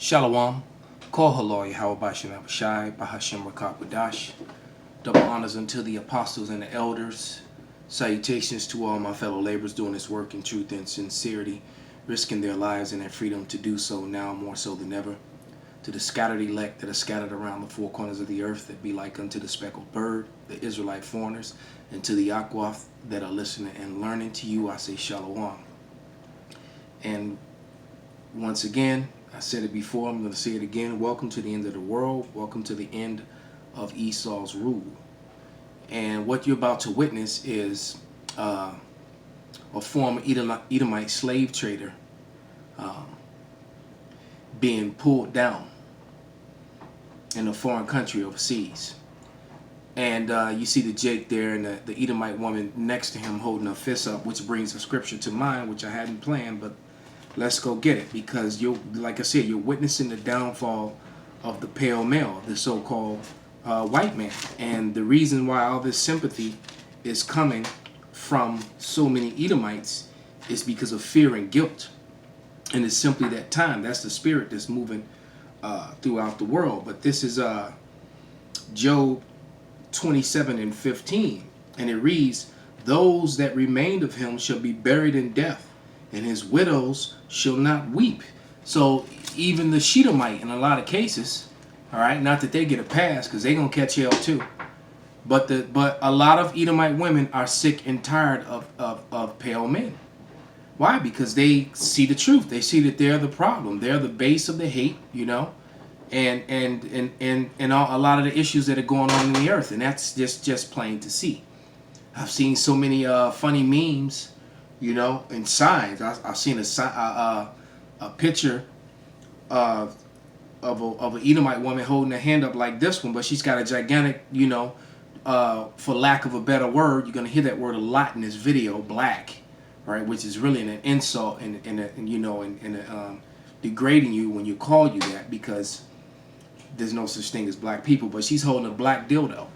Shalom, Kol Haloi, Hawabashim Abishai, Bahashim Rakakwadash. Double honors unto the apostles and the elders. Salutations to all my fellow laborers doing this work in truth and sincerity, risking their lives and their freedom to do so now more so than ever. To the scattered elect that are scattered around the four corners of the earth that be like unto the speckled bird, the Israelite foreigners, and to the Aquath that are listening and learning, to you I say Shalom. And once again, I said it before, I'm going to say it again. Welcome to the end of the world. Welcome to the end of Esau's rule. And what you're about to witness is a former Edomite slave trader being pulled down in a foreign country overseas. And you see the Jake there and the Edomite woman next to him holding her fist up, which brings a scripture to mind, which I hadn't planned, but let's go get it, because you're, like I said, you're witnessing the downfall of the pale male, the so-called white man. And the reason why all this sympathy is coming from so many Edomites is because of fear and guilt. And it's simply that time. That's the spirit that's moving throughout the world. But this is Job 27:15, and it reads, "Those that remained of him shall be buried in death, and his widows shall not weep." So even the Shedomite, in a lot of cases, all right, not that they get a pass because they're gonna catch hell too, but a lot of Edomite women are sick and tired of pale men. Why? Because they see the truth. They see that they're the problem. They're the base of the hate, you know, and a lot of the issues that are going on in the earth, and that's just plain to see. I've seen so many funny memes, you know, and signs. I've seen a picture of an Edomite woman holding her hand up like this one, but she's got a gigantic, you know, for lack of a better word, you're gonna hear that word a lot in this video, black, right? Which is really an insult and you know, and degrading you when you call you that, because there's no such thing as black people. But she's holding a black dildo,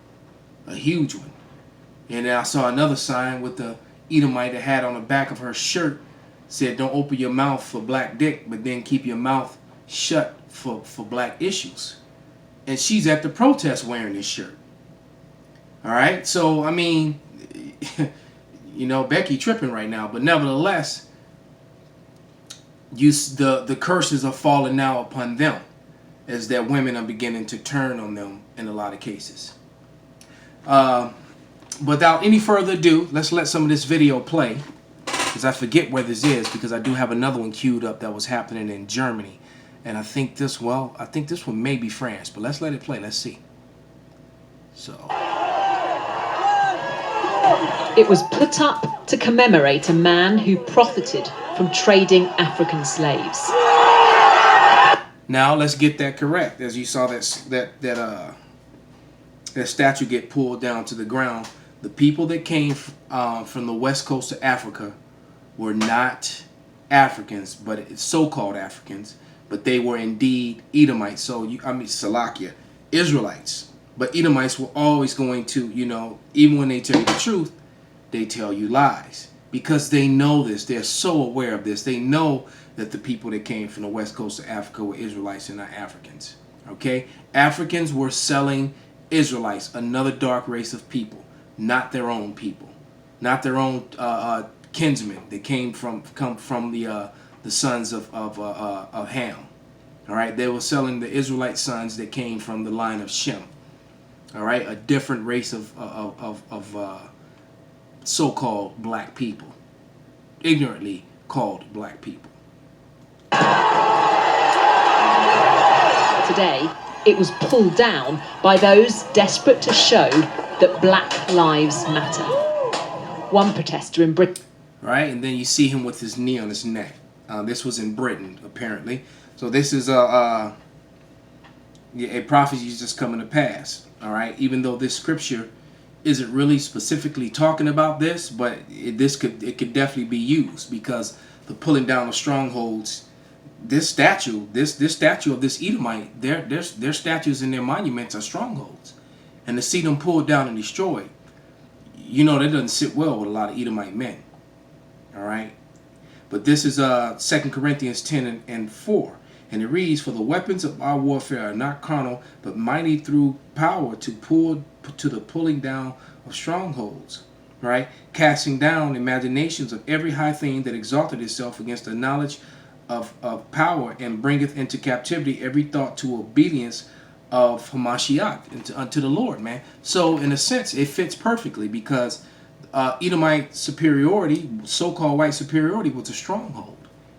a huge one. And then I saw another sign with the Edomite that had on the back of her shirt said, "Don't open your mouth for black dick, but then keep your mouth shut for black issues." And she's at the protest wearing this shirt. All right, so I mean, you know, Becky tripping right now, but nevertheless, the curses are falling now upon them, as that women are beginning to turn on them in a lot of cases. Without any further ado, let's let some of this video play, because I forget where this is, because I do have another one queued up that was happening in Germany, and I think this one may be France, but let's let it play. Let's see. So it was put up to commemorate a man who profited from trading African slaves. Now let's get that correct. As you saw that statue get pulled down to the ground, the people that came from the west coast of Africa were not Africans, but it's so-called Africans, but they were indeed Edomites. So Salakia, Israelites. But Edomites were always going to, you know, even when they tell you the truth, they tell you lies, because they know this. They're so aware of this. They know that the people that came from the west coast of Africa were Israelites and not Africans. Okay? Africans were selling Israelites, another dark race of people, not their own people, not their own kinsmen. They come from the sons of Ham. All right? They were selling the Israelite sons that came from the line of Shem. All right? A different race of so-called black people, ignorantly called black people. Today, it was pulled down by those desperate to show that Black Lives Matter. One protester in Britain. Right, and then you see him with his knee on his neck. This was in Britain, apparently. So this is a prophecy just coming to pass. All right, even though this scripture isn't really specifically talking about this, but it could definitely be used, because the pulling down of strongholds, this statue of this Edomite, their statues and their monuments are strongholds, and to see them pulled down and destroyed, you know, that doesn't sit well with a lot of Edomite men. All right, but this is 2 Corinthians 10 and 4. And it reads, "For the weapons of our warfare are not carnal, but mighty through power to the pulling down of strongholds." Right? Casting down imaginations of every high thing that exalted itself against the knowledge of power, and bringeth into captivity every thought to obedience of Hamashiach, unto the Lord, man. So in a sense, it fits perfectly, because Edomite superiority, so-called white superiority, was a stronghold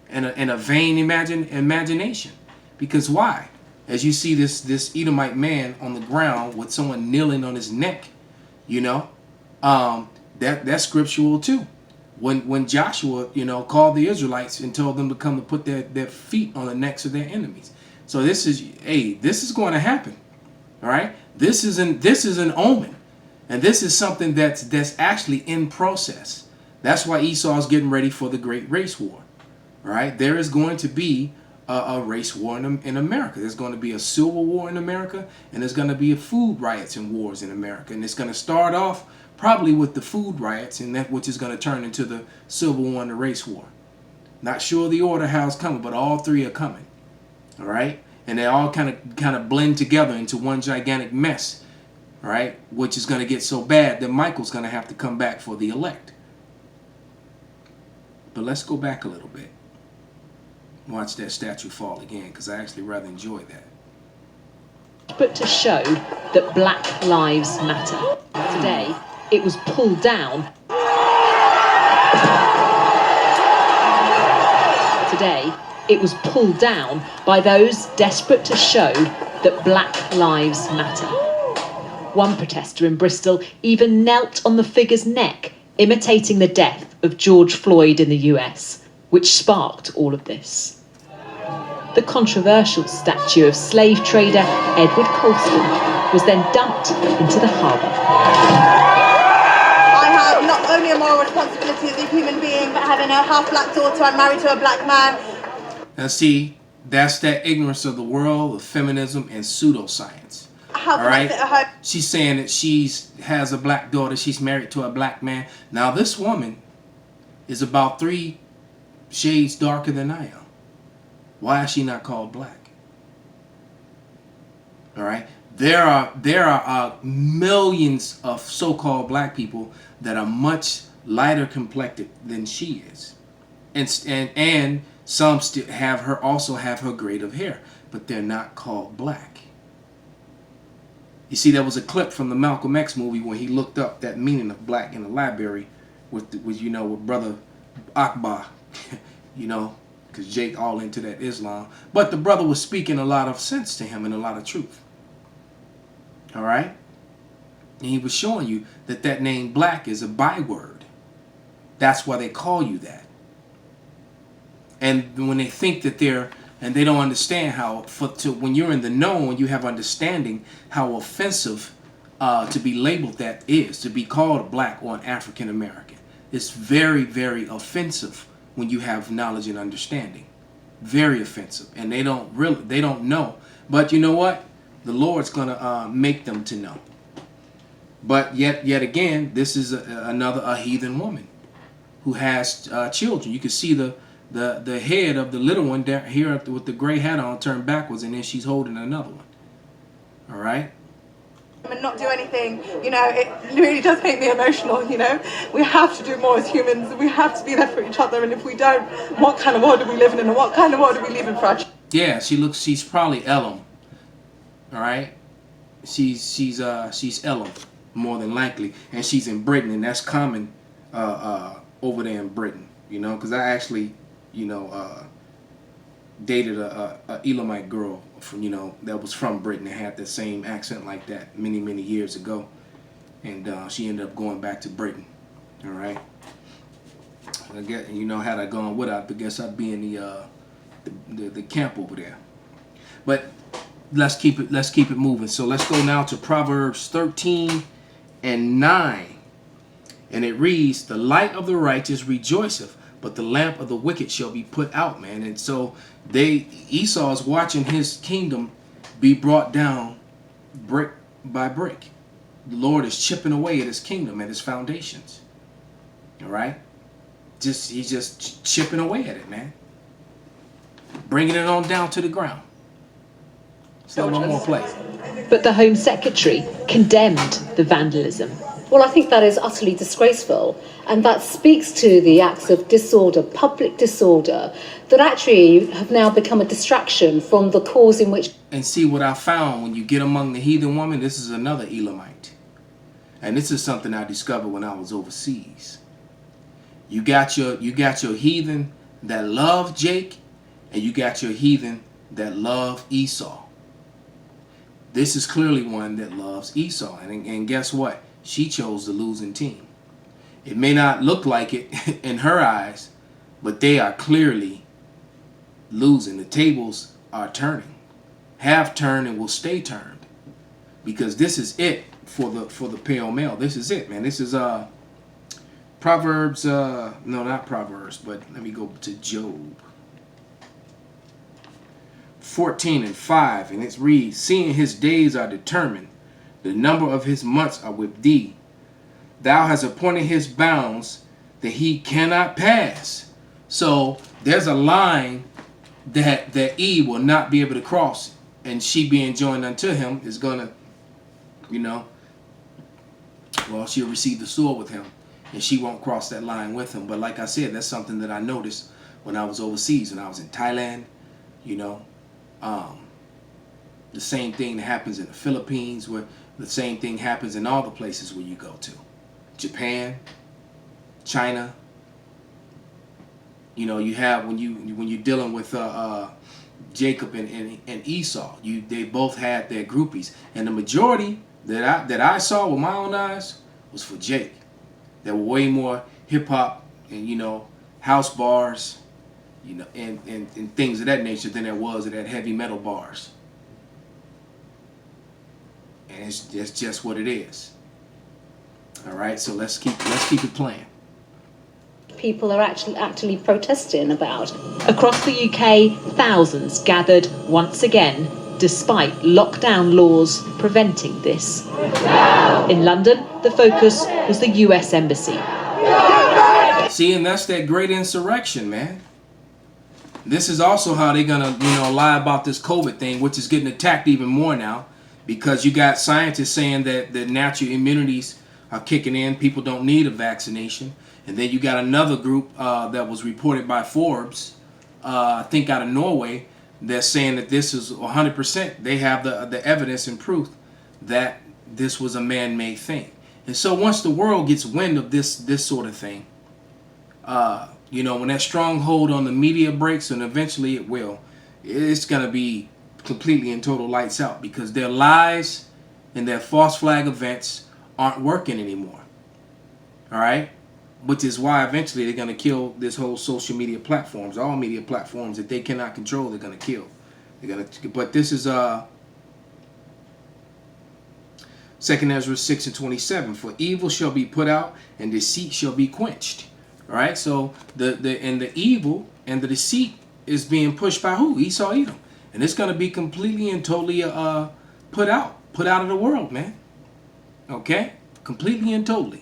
and a vain imagination. Because why? As you see this Edomite man on the ground with someone kneeling on his neck, you know, that's scriptural too. When Joshua, called the Israelites and told them to come to put their feet on the necks of their enemies. So this is going to happen. All right? This is an omen. And this is something that's actually in process. That's why Esau's getting ready for the great race war. All right? There is going to be a race war in America. There's going to be a civil war in America, and there's going to be a food riots and wars in America. And it's going to start off probably with the food riots, and that which is going to turn into the civil war and the race war. Not sure the order how it's coming, but all three are coming. All right? And they all kind of blend together into one gigantic mess. All right? Which is going to get so bad that Michael's going to have to come back for the elect. But let's go back a little bit. Watch that statue fall again, because I actually rather enjoy that. But to show that Black Lives Matter. Today, it was pulled down. Today, it was pulled down by those desperate to show that Black Lives Matter. One protester in Bristol even knelt on the figure's neck, imitating the death of George Floyd in the US, which sparked all of this. The controversial statue of slave trader Edward Colston was then dumped into the harbour. I have not only a moral responsibility as a human being, but having a half-black daughter, I'm married to a black man. Now see, that's that ignorance of the world, of feminism, and pseudoscience. How can I sit at home? She's saying that has a black daughter, she's married to a black man. Now this woman is about 3 shades darker than I am. Why is she not called black? All right? There are millions of so-called black people that are much lighter complected than she is. And some still have her grade of hair, but they're not called black. You see, there was a clip from the Malcolm X movie when he looked up that meaning of black in the library with brother Akbar, because Jake all into that Islam. But the brother was speaking a lot of sense to him and a lot of truth. All right? And he was showing you that name black is a byword. That's why they call you that. And when they think that they don't understand when you're in the know, when you have understanding how offensive to be labeled that is, to be called a black or an African American. It's very, very offensive when you have knowledge and understanding. Very offensive. And they don't know. But you know what? The Lord's gonna make them to know. But yet again, this is a heathen woman who has children. You can see the head of the little one down here with the gray hat on turned backwards, and then she's holding another one. All right? And not do anything, it really does make me emotional, We have to do more as humans. We have to be there for each other, and if we don't, what kind of world are we living in, and what kind of world are we leaving for our children? Yeah, she's probably Elam. All right? She's Elam, more than likely, and she's in Britain, and that's common over there in Britain, because I actually dated a Elamite girl from that was from Britain and had the same accent like that many years ago, and she ended up going back to Britain. All right, I guess had I gone with her, I guess I'd be in the camp over there. But let's keep it moving. So let's go now to Proverbs 13 and 9, and it reads, "The light of the righteous rejoiceth, but the lamp of the wicked shall be put out," man. And so Esau is watching his kingdom be brought down brick by brick. The Lord is chipping away at his kingdom, at his foundations. All right? He's just chipping away at it, man. bringing it on down to the ground. Still one more play. But the Home Secretary condemned the vandalism. Well, I think that is utterly disgraceful, and that speaks to the acts of disorder, public disorder, that actually have now become a distraction from the cause in which... And see what I found when you get among the heathen woman, this is another Edomite. And this is something I discovered when I was overseas. You got your heathen that love Jake, and you got your heathen that love Esau. This is clearly one that loves Esau. And guess what? She chose the losing team. It may not look like it in her eyes, but they are clearly losing. The tables are turning. Have turned and will stay turned. Because this is it for the pale male. This is it, man. This is Proverbs, no, not Proverbs, but let me go to Job 14:5, and it reads, seeing his days are determined, the number of his months are with thee. Thou hast appointed his bounds that he cannot pass. So there's a line that Eve will not be able to cross, and she being joined unto him is gonna, well, she'll receive the sword with him, and she won't cross that line with him. But like I said, that's something that I noticed when I was overseas, when I was in Thailand, the same thing that happens in the Philippines, where the same thing happens in all the places where you go to. Japan, China. You have when you're dealing with Jacob and Esau, they both had their groupies, and the majority that I saw with my own eyes was for Jake. There were way more hip hop and house bars, and things of that nature than there was at that heavy metal bars. And it's just what it is. All right, so let's keep it playing. people are actually protesting about. Across the UK, thousands gathered once again, despite lockdown laws preventing this. In London, the focus was the US Embassy. See, and that's that great insurrection, man. This is also how they're gonna, lie about this COVID thing, which is getting attacked even more now, because you got scientists saying that the natural immunities are kicking in. People don't need a vaccination. And then you got another group that was reported by Forbes, I think out of Norway, that's saying that this is 100%. They have the evidence and proof that this was a man-made thing. And so once the world gets wind of this sort of thing, when that stronghold on the media breaks, and eventually it will, it's going to be completely and total lights out, because their lies and their false flag events aren't working anymore. All right? Which is why eventually they're going to kill this whole social media platforms. All media platforms that they cannot control, they're going to kill. But this is 2 Ezra 6:27. For evil shall be put out, and deceit shall be quenched. All right, so the evil and the deceit is being pushed by who? Esau, Edom, and it's going to be completely and totally put out of the world, man. Okay, completely and totally.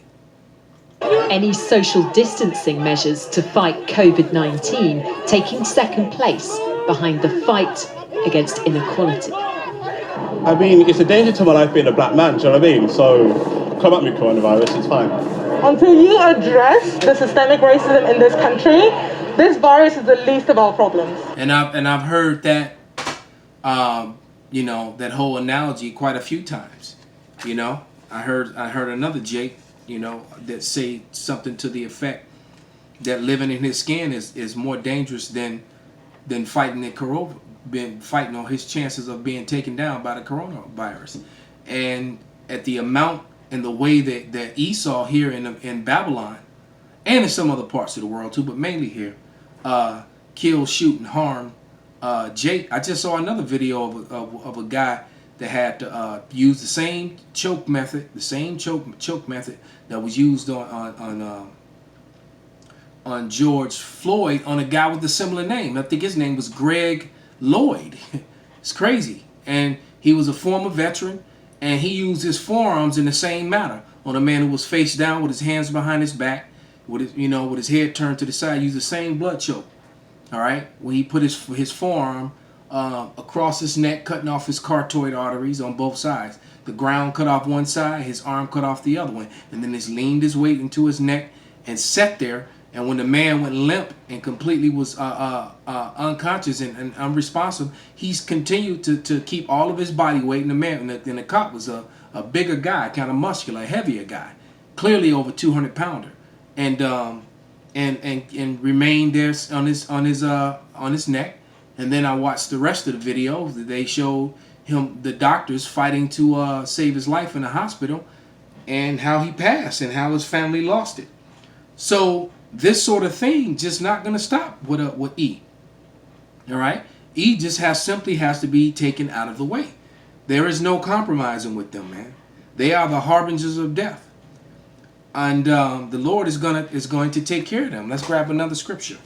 Any social distancing measures to fight COVID-19 taking second place behind the fight against inequality. I mean, it's a danger to my life being a black man, do you know what I mean? So, come at me, coronavirus, it's fine. Until you address the systemic racism in this country, this virus is the least of our problems. And I've heard that, that whole analogy quite a few times. I heard another Jake, that say something to the effect that living in his skin is more dangerous than fighting fighting on his chances of being taken down by the coronavirus. And at the amount and the way that Esau here in Babylon, and in some other parts of the world too, but mainly here, kill, shoot, and harm Jake. I just saw another video of a guy that had to use the same choke method, that was used on George Floyd, on a guy with a similar name. I think his name was Greg Lloyd. It's crazy. And he was a former veteran, and he used his forearms in the same manner on a man who was face down with his hands behind his back, with his head turned to the side. Used the same blood choke. All right, where he put his forearm across his neck, cutting off his carotid arteries on both sides. The ground cut off one side, his arm cut off the other one, and then he leaned his weight into his neck and sat there. And when the man went limp and completely was unconscious and unresponsive, he's continued to keep all of his body weight. And the cop was a bigger guy, kind of muscular, heavier guy, clearly over 200-pounder, and remained there on his neck. And then I watched the rest of the video. They showed him, the doctors fighting to save his life in the hospital, and how he passed and how his family lost it. So this sort of thing just not going to stop with E. All right? E just simply has to be taken out of the way. There is no compromising with them, man. They are the harbingers of death. And the Lord is going to take care of them. Let's grab another scripture.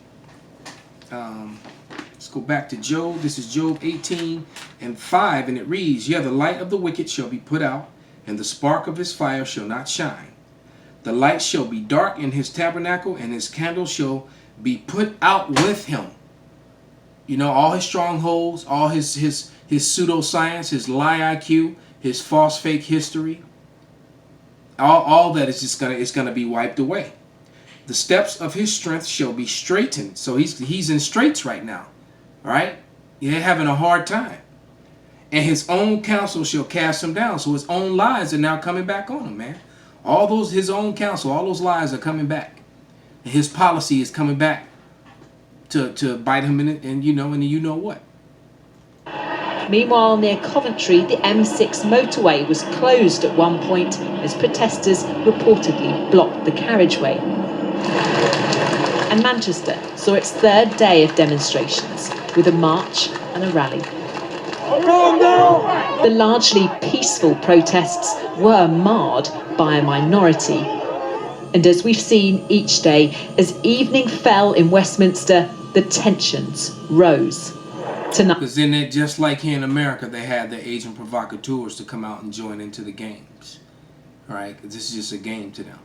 Let's go back to Job. This is Job 18:5, and it reads, "Yeah, the light of the wicked shall be put out, and the spark of his fire shall not shine. The light shall be dark in his tabernacle, and his candle shall be put out with him." You know, all his strongholds, all his pseudoscience, his lie IQ, his false fake history, all that is just gonna be wiped away. The steps of his strength shall be straightened. So he's in straits right now. All right? They're having a hard time. And his own counsel shall cast him down. So his own lies are now coming back on him, man. His own counsel, all those lies are coming back. And his policy is coming back to bite him in it, and you know what. Meanwhile, near Coventry, the M6 motorway was closed at one point as protesters reportedly blocked the carriageway. And Manchester saw its third day of demonstrations with a march and a rally. The largely peaceful protests were marred by a minority. And as we've seen each day, as evening fell in Westminster, the tensions rose. Tonight, Because in it, just like here in America, they had the agent provocateurs to come out and join into the games. All right? 'Cause this is just a game to them.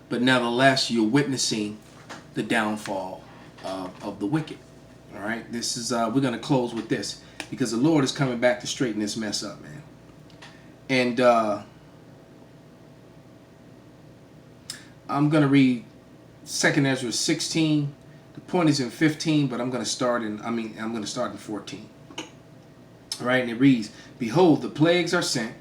But nevertheless, you're witnessing the downfall of the wicked. All right? This is we're going to close with this, because the Lord is coming back to straighten this mess up, man. And I'm going to read 2 Ezra 16. The point is in 15, but I'm going to start in 14. All right, and it reads, "Behold, the plagues are sent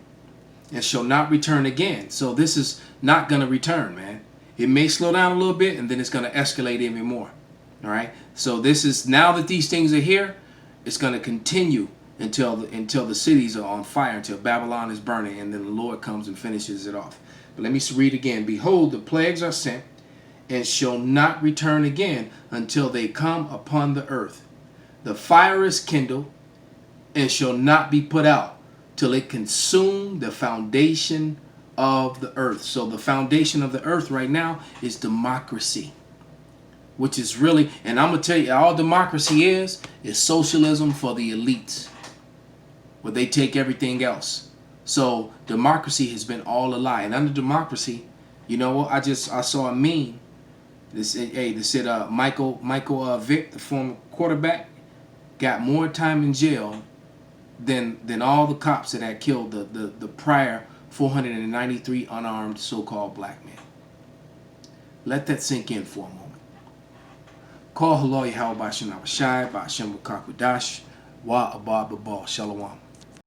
and shall not return again." So this is not going to return, man. It may slow down a little bit, and then it's going to escalate even more. All right. So this is, now that these things are here, it's going to continue until the cities are on fire, until Babylon is burning, and then the Lord comes and finishes it off. But let me read again. "Behold, the plagues are sent and shall not return again until they come upon the earth. The fire is kindled and shall not be put out till it consume the foundation of the earth." So the foundation of the earth right now is democracy, which is really, and I'm going to tell you, all democracy is socialism for the elites, where they take everything else. So democracy has been all a lie. And under democracy, you know what? I saw a meme. They said Michael Vick, the former quarterback, got more time in jail than all the cops that had killed the prior 493 unarmed so-called black men. Let that sink in for a moment. Call Halo Yahweh Bashim Abashai, Bashim Bakakudash, Wa Abba Babal, Shalom.